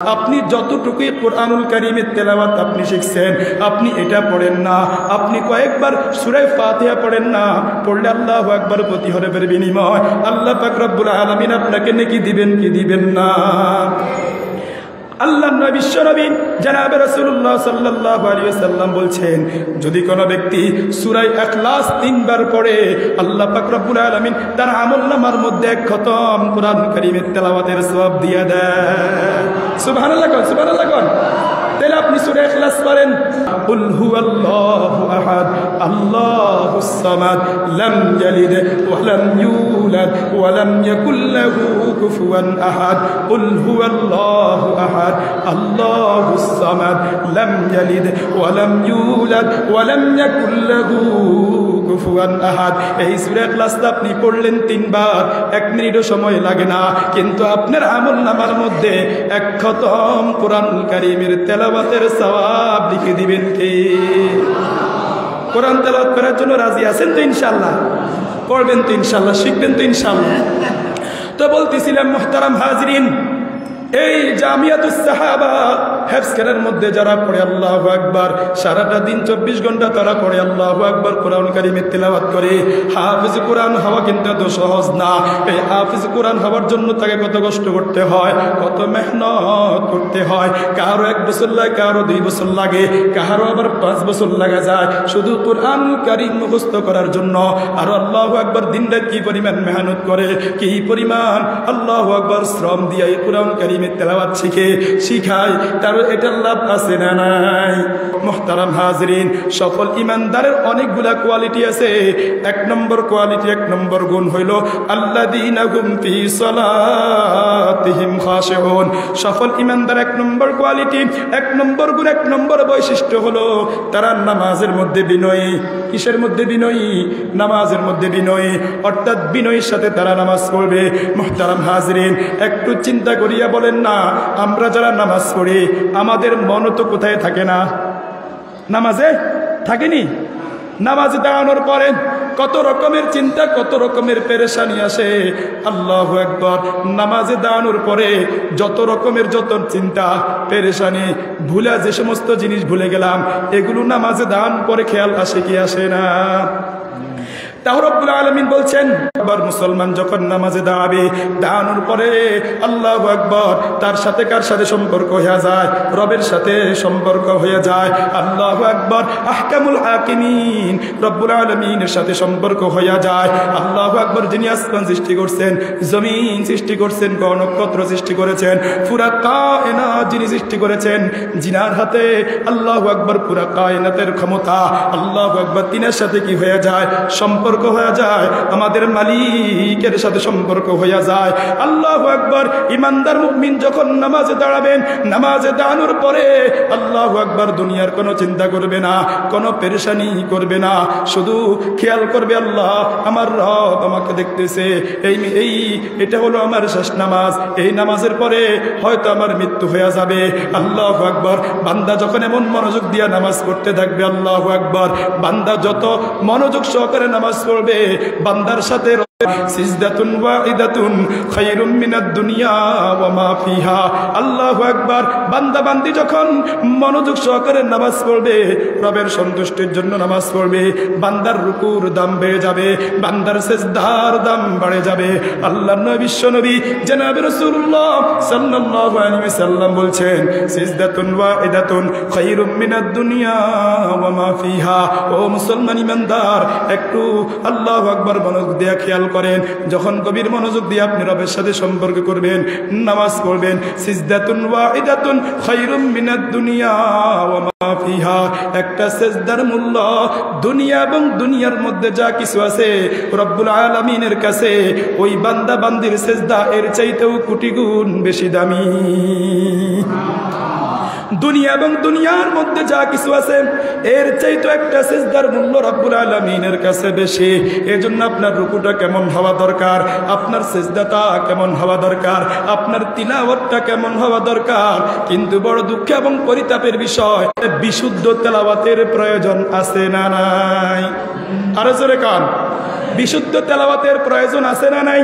আপনি যতটুকুই কুরআনুল কারীমের তেলাওয়াত আপনি শিখছেন, আপনি এটা পড়েন না, আপনি কয়েকবার সূরা ফাতিহা পড়েন না, পড়লে আল্লাহু আকবার প্রতি হরফের বিনিময় আল্লাহ পাক রব্বুল আলামিন আপনাকে নেকি দিবেন কি দিবেন না? আল্লাহ বিশ্বনবী জনাবে রাসূলুল্লাহ সাল্লাল্লাহু আলাইহি ওয়াসাল্লাম বলছেন, যদি কোনো ব্যক্তি সূরা ইখলাস 3 বার পড়ে আল্লাহ পাক রব্বুল আলামিন তার আমলনামার মধ্যে এক খতম কুরআন কারীমের তেলাওয়াতের সওয়াব দিয়ে দেয়। সুবহানাল্লাহ কোন, সুবহানাল্লাহ কোন। তাহলে আপনি সূরা ইখলাস পড়েন, কুল হুয়াল্লাহু আহাদ আল্লাহুস সামাদ লাম ইয়ালিদ ওয়া লাম ইউলাদ ওয়া লাম ইয়াকুল লাহু কুফুয়ান আহাদ, কুল হুয়াল্লাহু আহাদ আল্লাহুস সামাদ লাম ইয়ালিদ ওয়া লাম ইউলাদ ওয়া লাম ইয়াকুল লাহু কুফুয়ান আহাদ। এই সূরা ইখলাসটা আপনি পড়লেন 3 বার, 1 মিনিটও সময় লাগে না, কিন্তু আপনার আমলনামার মধ্যে এক খতম কুরআনুল কারীমের তেলাওয়াতের সওয়াব লিখে দিবেন কে? কোরআন তেলাওয়াত করার জন্য রাজি আছেন তো ইনশাআল্লাহ? পড়বেন তো ইনশাআল্লাহ? শিখবেন তো ইনশাআল্লাহ? তো বলতেছিলাম মুহতারাম হাজিরিন, এই জামিয়াতুস সাহাবা হেফজখানার মধ্যে যারা পড়ে আল্লাহু আকবার, সারাটা দিন 24 ঘন্টা তারা পড়ে আল্লাহু আকবার কোরআন কারীমের তেলাওয়াত করে। হাফেজ কোরআন হওয়া কিন্তু এত সহজ না। এই হাফেজ কোরআন হওয়ার জন্য তাকে কত কষ্ট করতে হয়, কত মেহনত করতে হয়। কারো 1 বছর লাগে, কারো 2 বছর লাগে, কারো আবার 5 বছর লাগা যায় শুধু কোরআন কারীম মুখস্থ করার জন্য। আর আল্লাহু আকবার দিনরাত কি পরিমাণ মেহনত করে, কি পরিমাণ আল্লাহু আকবার শ্রম দিয়ে এই কোরআন কারীমের তেলাওয়াত শিখায়, তার এটার লাভ আছে না নাই? মুহতারাম হাজিরিন, সফল ইমানদারের অনেকগুলা কোয়ালিটি আছে। 1 নম্বর কোয়ালিটি, 1 নম্বর গুণ হইল আল্লাযীনা হুম ফি সালাতিহিম খাশিউন। সফল ইমানদার 1 নম্বর কোয়ালিটি, 1 নম্বর গুণ, 1 নম্বর বৈশিষ্ট্য হলো তারা নামাজের মধ্যে বিনয়ী। কিসের মধ্যে বিনয়ী? নামাজের মধ্যে বিনয়ী, অর্থাৎ বিনয়ের সাথে তারা নামাজ পড়বে। মুহতারাম হাজিরিন, একটু চিন্তা করিয়া বলেন না, আমরা যারা নামাজ পড়ি আমাদের মন তো কোথায় থাকে না? নামাজে থাকেনি? নামাজে দাঁড়ানোর পরে কত রকমের চিন্তা, কত রকমের পেরেশানি আসে। আল্লাহু আকবার। নামাজে দাঁড়ানোর পরে যত রকমের যত চিন্তা পেরেশানি ভুলে, যে সমস্ত জিনিস ভুলে গেলাম, এগুলো নামাজে দাঁড়ানোর পরে খেয়াল আসে কি আসে না? তাও রব্বুল আলামিন বলছেন, একবার মুসলমান যখন নামাজে দাঁড়াবে, দাঁড়ানোর পরে আল্লাহু আকবার, তার সাথে কার সাথে সম্পর্ক হয়ে যায়? রবের সাথে সম্পর্ক হয়ে যায়। আল্লাহু আকবার। আহকামুল হাকিমিন রব্বুল আলামিনের সাথে সম্পর্ক হয়ে যায়। আল্লাহু আকবার, যিনি আসমান সৃষ্টি করছেন, জমিন সৃষ্টি করছেন, গ্রহ নক্ষত্র সৃষ্টি করেছেন, পুরা কায়নাত যিনি সৃষ্টি করেছেন, জিনার হাতে আল্লাহু আকবার পুরা কায়নাতের ক্ষমতা। আল্লাহু আকবার, তিনের সাথে কি হয়ে যায়? সম্পর্ক হয়ে যায়। আমাদের মালিকের সাথে সম্পর্ক হয়ে যায়। আল্লাহু আকবার। ইমানদার মুমিন যখন নামাজে দাঁড়াবেন, নামাজে দাঁড়ানোর পরে আল্লাহু আকবার, দুনিয়ার কোনো চিন্তা করবে না, কোনো পেরেশানি করবে না, শুধু খেয়াল করবে আল্লাহ আমার রব আমাকে দেখতেছে, এটা হলো আমার শেষ নামাজ, এই নামাজের পরে হয়তো আমার মৃত্যু হয়ে যাবে। আল্লাহু আকবার। বান্দা যখন এমন মনোযোগ দিয়ে নামাজ পড়তে থাকবে, আল্লাহু আকবার, বান্দা যত মনোযোগ সহকারে নামাজ পড়বে, বান্দার সাথে সিজদাতুন ওয়াহিদাতুন খায়রুম মিনাদ দুনিয়া ওয়া মা ফিহা। আল্লাহু আকবার। বান্দা বান্দি যখন মনোযোগ সহকারে নামাজ পড়বে, রবের সন্তুষ্টির জন্য নামাজ পড়বে, বান্দার রুকুর দাম বেড়ে যাবে, বান্দার সিজদার দাম বেড়ে যাবে। আল্লাহর নবী বিশ্বনবী জনাবে রাসূলুল্লাহ সাল্লাল্লাহু আলাইহি ওয়াসাল্লাম বলছেন, সিজদাতুন ওয়াহিদাতুন খায়রুম মিনাদ দুনিয়া ওয়া মা ফিহা। ও মুসলমান ইমানদার, একটু আল্লাহু আকবার মনোযোগ দিয়ে খেয়াল করেন। যখন গভীর মনোযোগ দিয়ে আপনি রবের সাথে সম্পর্ক করবেন, নামাজ পড়বেন, সিজদাতুন ওয়াহিদাতুন খায়রুম মিনাদ দুনিয়া ওয়া মা ফিহা। একটা সিজদার মূল্য দুনিয়া এবং দুনিয়ার মধ্যে যা কিছু আছে রব্বুল আলামিনের কাছে ওই বান্দা বান্দির সিজদা এর চাইতেও কোটি গুণ বেশি দামি। দুনিয়া এবং দুনিয়ার মধ্যে যা কিছু আছে এর চাইতে একটা সিজদার মূল্য রব্বুল আলামিনের কাছে বেশি। এজন্য আপনার রুকুটা কেমন হওয়া দরকার, আপনার সিজদাটা কেমন হওয়া দরকার, আপনার তিলাওয়াতটা কেমন হওয়া দরকার। কিন্তু বড় দুঃখ এবং পরিতাপের বিষয়, বিশুদ্ধ তেলাওয়াতের প্রয়োজন আছে না নাই? আরো জোরে কান। বিশুদ্ধ তেলাওয়াতের প্রয়োজন আছে না নাই?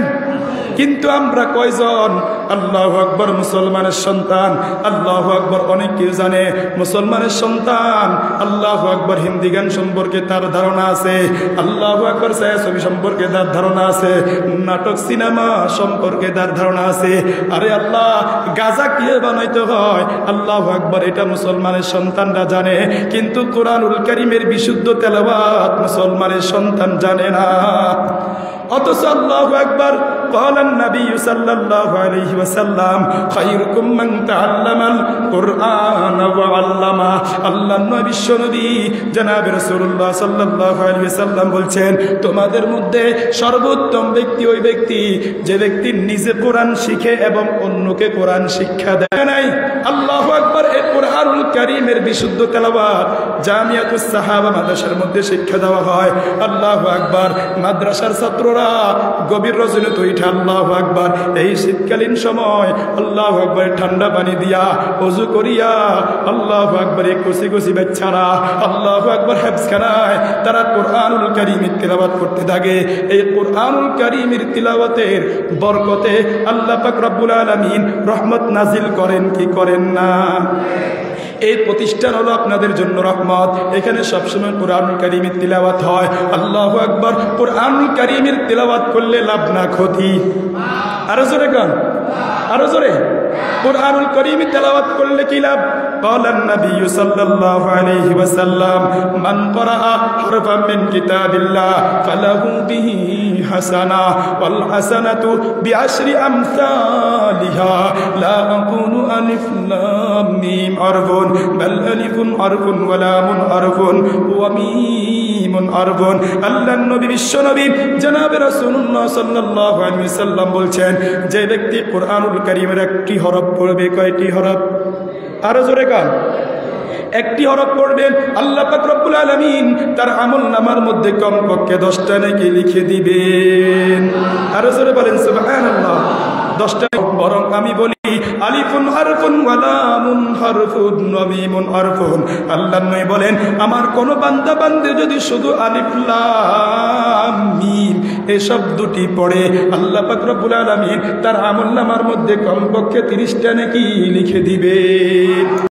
কিন্তু আমরা কয়জন আল্লাহু আকবার, মুসলমানের সন্তান। আল্লাহু আকবার, অনেক কেউ জানে মুসলমানের সন্তান। আল্লাহু আকবার, হিন্দি গান সম্পর্কে তার ধারণা আছে। আল্লাহু আকবার, ছায়াছবি সম্পর্কে তার ধারণা আছে। নাটক সিনেমা সম্পর্কে তার ধারণা আছে। আরে আল্লাহ, গাজা কি বানাইতে হয় আল্লাহু আকবার, এটা মুসলমানের সন্তানরা জানে, কিন্তু কোরআনুল কারীমের বিশুদ্ধ তেলাওয়াত মুসলমানের সন্তান জানে না। অথচ আল্লাহু আকবার, قال النبي صلى الله عليه وسلم خيركم من تعلم القرآن وعلمه। আল্লাহর নবী বিশ্বনবী জনাব রাসূলুল্লাহ সাল্লাল্লাহু আলাইহি ওয়াসাল্লাম বলছেন, তোমাদের মধ্যে সর্বোত্তম ব্যক্তি ওই ব্যক্তি যে ব্যক্তি নিজে কোরআন শিখে এবং অন্যকে কোরআন শিক্ষা দেয়। নাই আল্লাহু আকবার, এই কোরআনুল কারীমের বিশুদ্ধ তেলাওয়াত জামিয়াতুস সাহাবা মাদ্রাসার মধ্যে শিক্ষা দেওয়া হয়। আল্লাহু আকবার, মাদ্রাসার ছাত্ররা গভীর রজনীতে উঠে আল্লাহু আকবার, এই শীতকালীন সময় আল্লাহু আকবার ঠান্ডা পানি দিয়া ওযু করিয়া আল্লাহু আকবার, এই কচি কচি বাচ্চারা আল্লাহু আকবার হেফজখানায় তারা কোরআনুল কারীমের তিলাওয়াত করতে থাকে। এই কোরআনুল কারীমের তিলাওয়াতের বরকতে আল্লাহ পাক রব্বুল আলামিন রহমত নাজিল করেন কি করেন না? এই প্রতিষ্ঠান হলো আপনাদের জন্য রহমত। এখানে সবসময় কোরআনুল কারীমের তিলাওয়াত হয়। আল্লাহু আকবার, কোরআনুল কারীমের তিলাওয়াত করলে লাভ না ক্ষতি? আরো জোরে গান, আরো জোরে। কোরআনুল কারীমের তিলাওয়াত করলে কি লাভ? قال النبي صلى الله عليه وسلم من قرأ حرفا من كتاب الله فله به حسنة والحسنة بعشر أمثالها لا أقول ألف لام ميم حرف بل ألف حرف ولام حرف وميم حرف। আল্লাহর নবী বিশ্বনবী জনাব রাসূলুল্লাহ সাল্লাল্লাহু আলাইহি ওয়াসাল্লাম বলছেন, যে ব্যক্তি কোরআনুল কারীমের একটি হরফ পড়বে, কয়টি হরফ? আরো জোরে গান। একটি হরফ পড়বেন, আল্লাহ পাক রব্বুল আলামিন তার আমলনামার মধ্যে কমপক্ষে 10টা নেকি লিখে দিবেন। আরো জোরে বলেন সুবহানাল্লাহ। 10টা বরং আমি বলি আলিফুন হারফুন ওয়া লামুন হারফুন ওয়া মিমুন হারফুন। আল্লাহ নবী বলেন, আমার কোন বান্দা বান্দে যদি শুধু আলিফ লাম মিম এই শব্দটি পড়ে, আল্লাহ পাক রব্বুল আলামিন তার আমলনামার মধ্যে কমপক্ষে 30টা নেকি লিখে দিবেন।